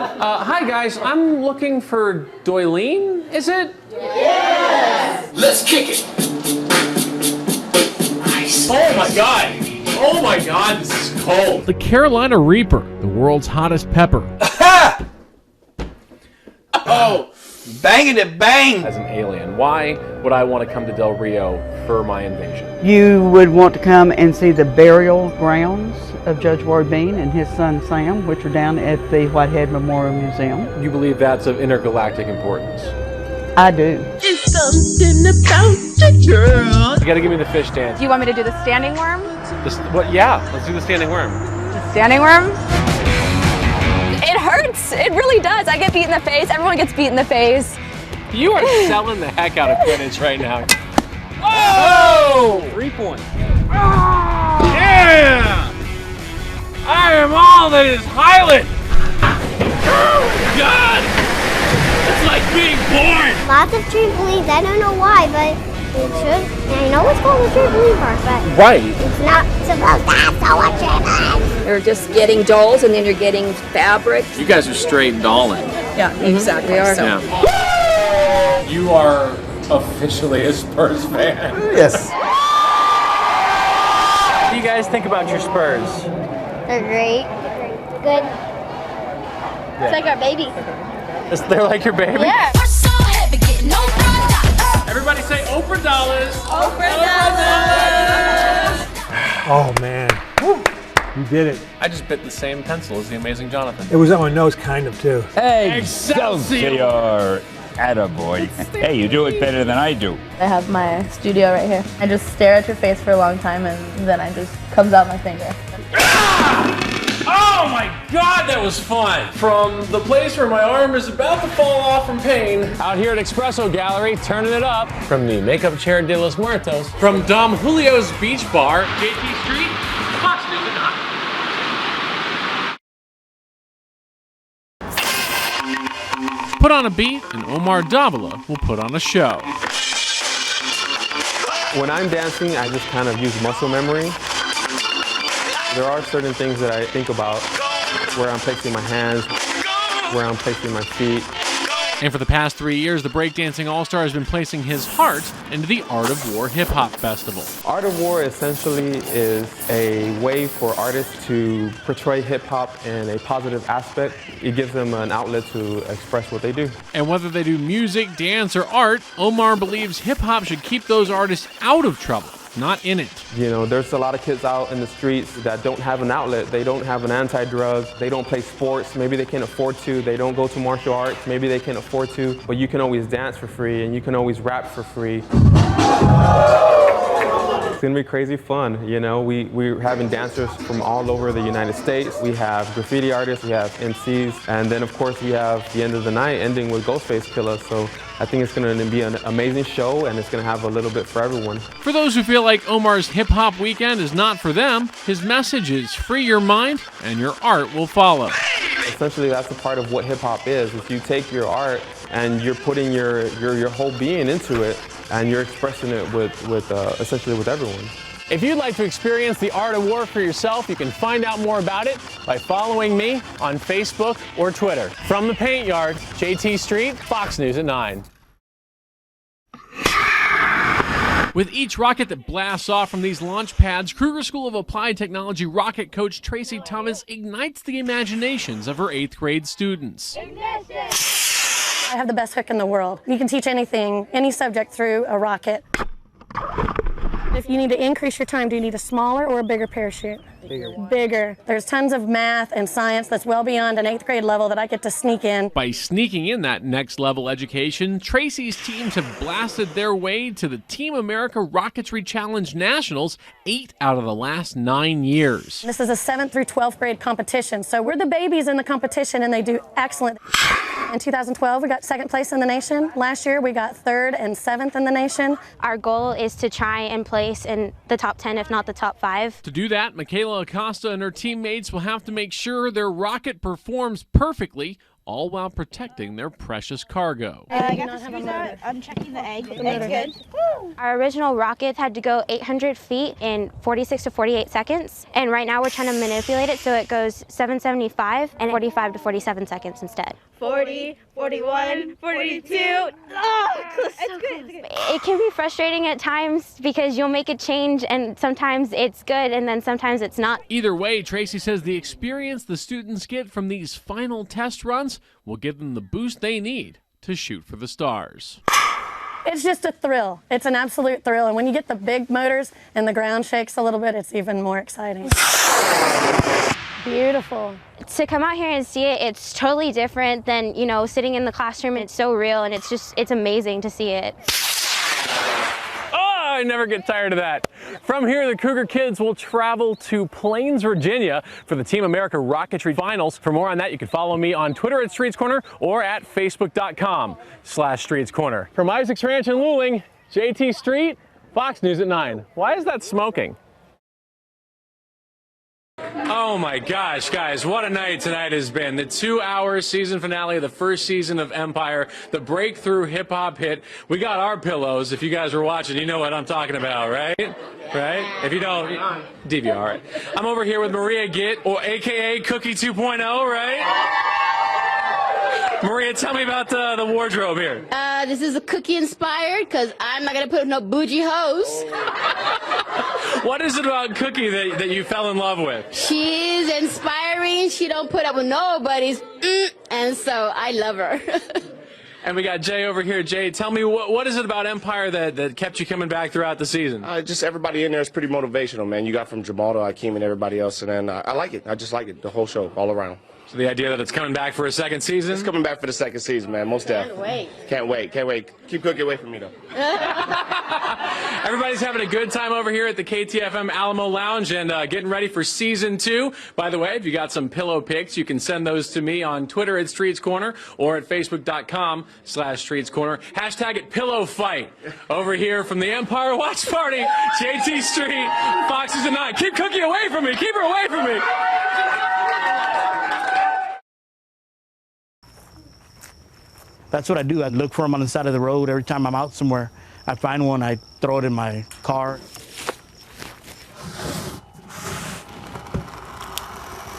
Hi guys, I'm looking for Doylene, is it? Yes! Let's kick it! Nice. Oh my god! Oh my god, this is cold! The Carolina Reaper, the world's hottest pepper. Oh! Banging it bang! As an alien, why would I want to come to Del Rio for my invasion? You would want to come and see the burial grounds of Judge Ward Bean and his son Sam, which are down at the Whitehead Memorial Museum. You believe that's of intergalactic importance? I do. There's something about the girl. You gotta give me the fish dance. Do you want me to do the standing worm? What? Yeah, let's do the standing worm. The standing worm? It hurts. It really does. I get beat in the face. Everyone gets beat in the face. You are selling the heck out of Quidditch right now. Oh! 3 points. Yeah! I am all that is Highland! Oh my god! It's like being born! Lots of trampolines. I don't know why, but it should. And I know it's called a trampoline park, but Right. it's not supposed to have so much trampolines. You're just getting dolls and then you're getting fabric. You guys are straight dolling. Yeah, exactly. We are. Yeah. You are officially a Spurs fan. Yes. What do you guys think about your Spurs? They're great. Good. It's like our baby. They're like your baby? Yeah. Everybody say Oprah dollars. Oh man, you did it. I just bit the same pencil as the amazing Jonathan. It was on my nose kind of too. Excelsior! Attaboy. Hey, you do it better than I do. I have my studio right here. I just stare at your face for a long time and then I just comes out my finger. Oh my god, that was fun! From the place where my arm is about to fall off from pain, out here at Espresso Gallery, turning it up. From the makeup chair de los Muertos. From Dom Julio's Beach Bar, JT Street, Fox News at 9. Put on a beat, and Omar Davila will put on a show. When I'm dancing, I just kind of use muscle memory. There are certain things that I think about, where I'm placing my hands, where I'm placing my feet. And for the past 3 years, the Breakdancing All-Star has been placing his heart into the Art of War Hip Hop Festival. Art of War essentially is a way for artists to portray hip hop in a positive aspect. It gives them an outlet to express what they do. And whether they do music, dance, or art, Omar believes hip hop should keep those artists out of trouble, not in it. You know, there's a lot of kids out in the streets that don't have an outlet. They don't have an anti-drug. They don't play sports. Maybe they can't afford to. They don't go to martial arts. Maybe they can't afford to. But you can always dance for free and you can always rap for free. It's gonna be crazy fun. You know, we're having dancers from all over the United States. We have graffiti artists, we have MCs, and then of course we have the end of the night ending with Ghostface Killer. So I think it's gonna be an amazing show and it's gonna have a little bit for everyone. For those who feel like Omar's hip hop weekend is not for them, his message is free your mind and your art will follow. Essentially, that's a part of what hip hop is you take your art and you're putting your whole being into it and you're expressing it essentially with everyone. If you'd like to experience the Art of War for yourself, you can find out more about it by following me on Facebook or Twitter. From the Paint Yard, JT Street, Fox News at 9. With each rocket that blasts off from these launch pads, Kruger School of Applied Technology rocket coach Tracy Thomas ignites the imaginations of her 8th grade students. I have the best hook in the world. You can teach anything, any subject through a rocket. If you need to increase your time, do you need a smaller or a bigger parachute? Bigger. There's tons of math and science that's well beyond an 8th grade level that I get to sneak in. By sneaking in that next level education, Tracy's teams have blasted their way to the Team America Rocketry Challenge Nationals 8 out of the last 9 years. This is a 7th through 12th grade competition, so we're the babies in the competition and they do excellent. In 2012, we got 2nd place in the nation. Last year, we got 3rd and 7th in the nation. Our goal is to try and place in the top 10, if not the top 5. To do that, Michaela Acosta and her teammates will have to make sure their rocket performs perfectly all while protecting their precious cargo. I'm checking the egg. It's good. Our original rocket had to go 800 feet in 46 to 48 seconds. And right now we're trying to manipulate it so it goes 775 and 45 to 47 seconds instead. 40, 41, 42. Oh, it's good. It can be frustrating at times because you'll make a change and sometimes it's good and then sometimes it's not. Either way, Tracy says the experience the students get from these final test runs will give them the boost they need to shoot for the stars. It's just a thrill. It's an absolute thrill. And when you get the big motors and the ground shakes a little bit, it's even more exciting. Beautiful. To come out here and see it, it's totally different than, you know, sitting in the classroom. It's so real and it's amazing to see it. I never get tired of that. From here, the Cougar kids will travel to Plains, Virginia for the Team America Rocketry Finals. For more on that, you can follow me on Twitter at Streets Corner or at facebook.com/Streets Corner. From Isaac's Ranch in Luling, JT Street, Fox News at 9. Why is that smoking? Oh my gosh, guys, what a night tonight has been. The 2-hour season finale of the first season of Empire, the breakthrough hip-hop hit. We got our pillows. If you guys were watching, you know what I'm talking about, right? Right? If you don't, DVR, right? I'm over here with Maria Gitt, or AKA Cookie 2.0, right? Maria, tell me about the wardrobe here. This is a cookie inspired because I'm not going to put no bougie hoes. What is it about Cookie that you fell in love with? She's inspiring. She don't put up with nobody's, and so I love her. And we got Jay over here. Jay, tell me, what is it about Empire that kept you coming back throughout the season? Just everybody in there is pretty motivational, man. You got from Jamal to Akeem and everybody else, and then I like it. I just like it, the whole show, all around. So the idea that it's coming back for a second season? It's coming back for the second season, man, most definitely. Can't wait. Can't wait. Keep Cookie away from me, though. Everybody's having a good time over here at the KTFM Alamo Lounge and getting ready for season 2. By the way, if you got some pillow pics, you can send those to me on Twitter at Streets Corner or at facebook.com/Streets Corner. Hashtag it pillow fight over here from the Empire Watch Party, JT Street, Foxes at 9. Keep Cookie away from me. Keep her away from me. That's what I do. I look for them on the side of the road. Every time I'm out somewhere, I find one, I throw it in my car.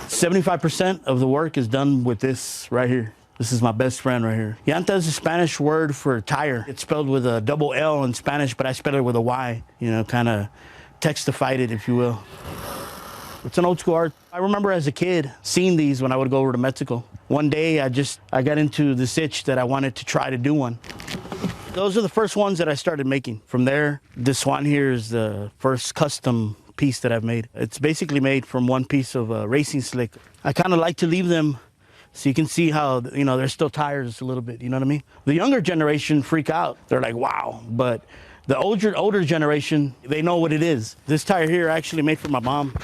75% of the work is done with this right here. This is my best friend right here. Llanta is a Spanish word for tire. It's spelled with a double L in Spanish, but I spell it with a Y, you know, kind of textified it, if you will. It's an old school art. I remember as a kid seeing these when I would go over to Mexico. One day I got into this itch that I wanted to try to do one. Those are the first ones that I started making. From there, this one here is the first custom piece that I've made. It's basically made from one piece of racing slick. I kind of like to leave them so you can see how, you know, they're still tires a little bit, you know what I mean? The younger generation freak out. They're like, wow, but the older generation, they know what it is. This tire here I actually made for my mom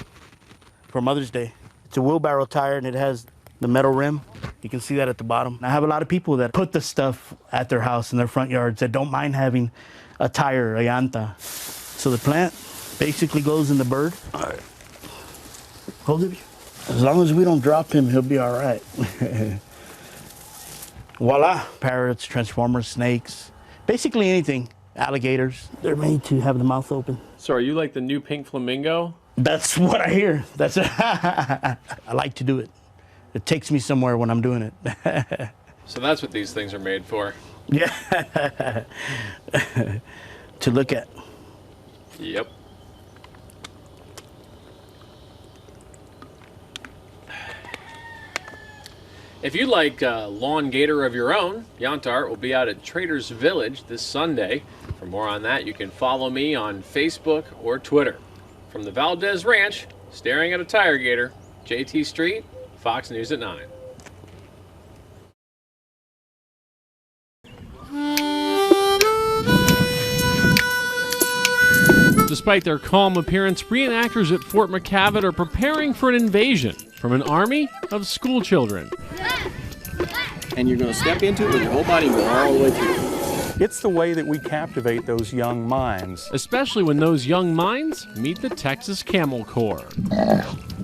for Mother's Day. It's a wheelbarrow tire and it has the metal rim. You can see that at the bottom. I have a lot of people that put the stuff at their house in their front yards that don't mind having a tire, a llanta. So the plant basically goes in the bird. All right. Hold it. As long as we don't drop him, he'll be all right. Voila. Parrots, transformers, snakes, basically anything. Alligators. They're made to have the mouth open. So are you like the new pink flamingo? That's what I hear. That's I like to do it. It takes me somewhere when I'm doing it. So that's what these things are made for. Yeah. To look at. Yep. If you'd like a lawn gator of your own, Llanta Art will be out at Traders Village this Sunday. For more on that, you can follow me on Facebook or Twitter. From the Valdez Ranch, staring at a tire gator, JT Street, Fox News at 9. Despite their calm appearance, reenactors at Fort McCavitt are preparing for an invasion from an army of school children. And you're going to step into it with your whole body and go all the way through. It's the way that we captivate those young minds. Especially when those young minds meet the Texas Camel Corps.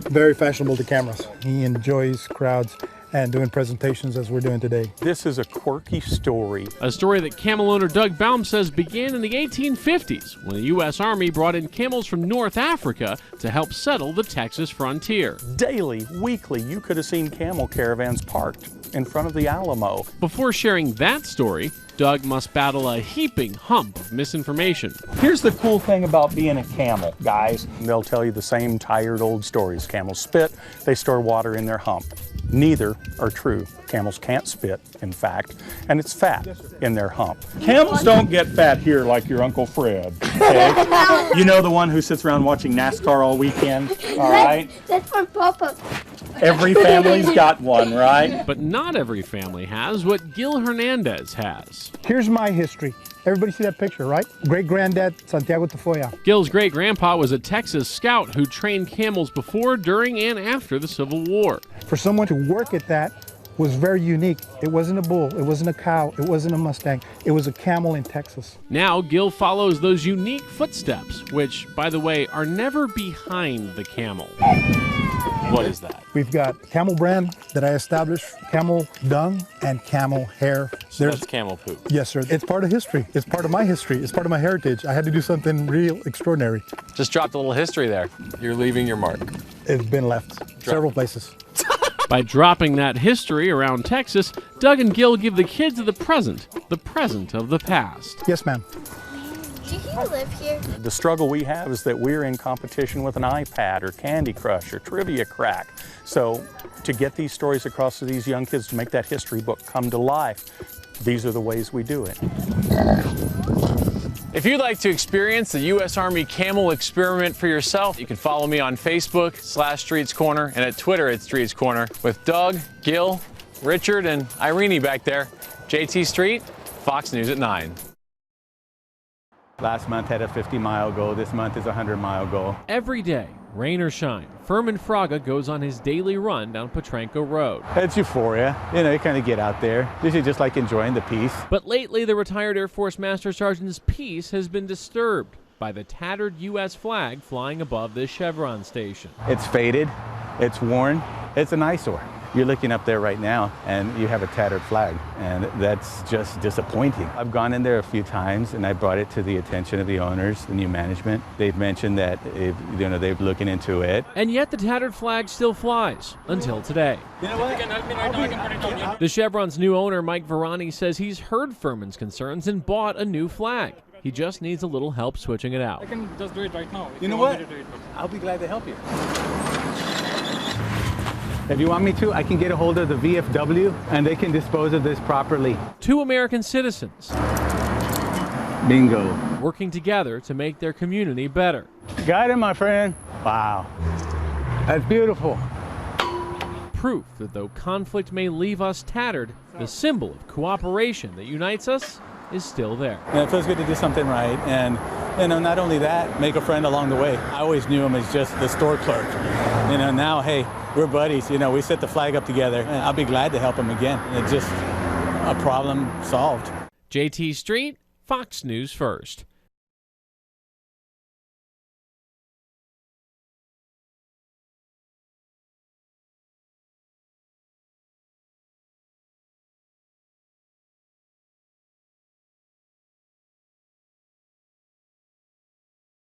Very fashionable to cameras. He enjoys crowds and doing presentations as we're doing today. This is a quirky story. A story that camel owner Doug Baum says began in the 1850s when the U.S. Army brought in camels from North Africa to help settle the Texas frontier. Daily, weekly, you could have seen camel caravans parked in front of the Alamo. Before sharing that story, Doug must battle a heaping hump of misinformation. Here's the cool thing about being a camel, guys. They'll tell you the same tired old stories. Camels spit, they store water in their hump. Neither are true. Camels can't spit, in fact, and it's fat in their hump. Camels don't get fat here like your Uncle Fred, okay? You know, the one who sits around watching NASCAR all weekend, all right? That's for Papa. Every family's got one, right? But not every family has what Gil Hernandez has. Here's my history. Everybody see that picture, right? Great-granddad, Santiago Tafoya. Gil's great-grandpa was a Texas scout who trained camels before, during, and after the Civil War. For someone to work at that was very unique. It wasn't a bull, it wasn't a cow, it wasn't a Mustang, it was a camel in Texas. Now Gil follows those unique footsteps, which, by the way, are never behind the camel. What is that? We've got camel brand that I established, camel dung, and camel hair. So that's camel poop. Yes, sir. It's part of history. It's part of my history. It's part of my heritage. I had to do something real extraordinary. Just dropped a little history there. You're leaving your mark. It's been left several places. By dropping that history around Texas, Doug and Gil give the kids of the present of the past. Yes, ma'am. Do you live here? The struggle we have is that we're in competition with an iPad or Candy Crush or Trivia Crack. So to get these stories across to these young kids, to make that history book come to life, these are the ways we do it. If you'd like to experience the U.S. Army Camel Experiment for yourself, you can follow me on Facebook /Streets Corner and at Twitter at Streets Corner with Doug, Gil, Richard, and Irene back there. JT Street, Fox News at 9. Last month had a 50-mile goal. This month is a 100-mile goal. Every day, rain or shine, Furman Fraga goes on his daily run down Potranco Road. It's euphoria. You know, you kind of get out there. Usually just like enjoying the peace. But lately, the retired Air Force Master Sergeant's peace has been disturbed by the tattered U.S. flag flying above this Chevron station. It's faded. It's worn. It's an eyesore. You're looking up there right now and you have a tattered flag, and that's just disappointing. I've gone in there a few times and I brought it to the attention of the owners, the new management. They've mentioned that they're looking into it. And yet the tattered flag still flies until today. You know what? The Chevron's new owner, Mike Verani, says he's heard Furman's concerns and bought a new flag. He just needs a little help switching it out. I can just do it right now. You know what? I'll be glad to help you. If you want me to, I can get a hold of the VFW and they can dispose of this properly. 2 American citizens. Bingo. Working together to make their community better. Got it, my friend. Wow. That's beautiful. Proof that though conflict may leave us tattered, the symbol of cooperation that unites us is still there. And it feels good to do something right, and not only that, make a friend along the way. I always knew him as just the store clerk. Now, hey, we're buddies. We set the flag up together, and I'll be glad to help him again. It's just a problem solved. JT Street, Fox News First.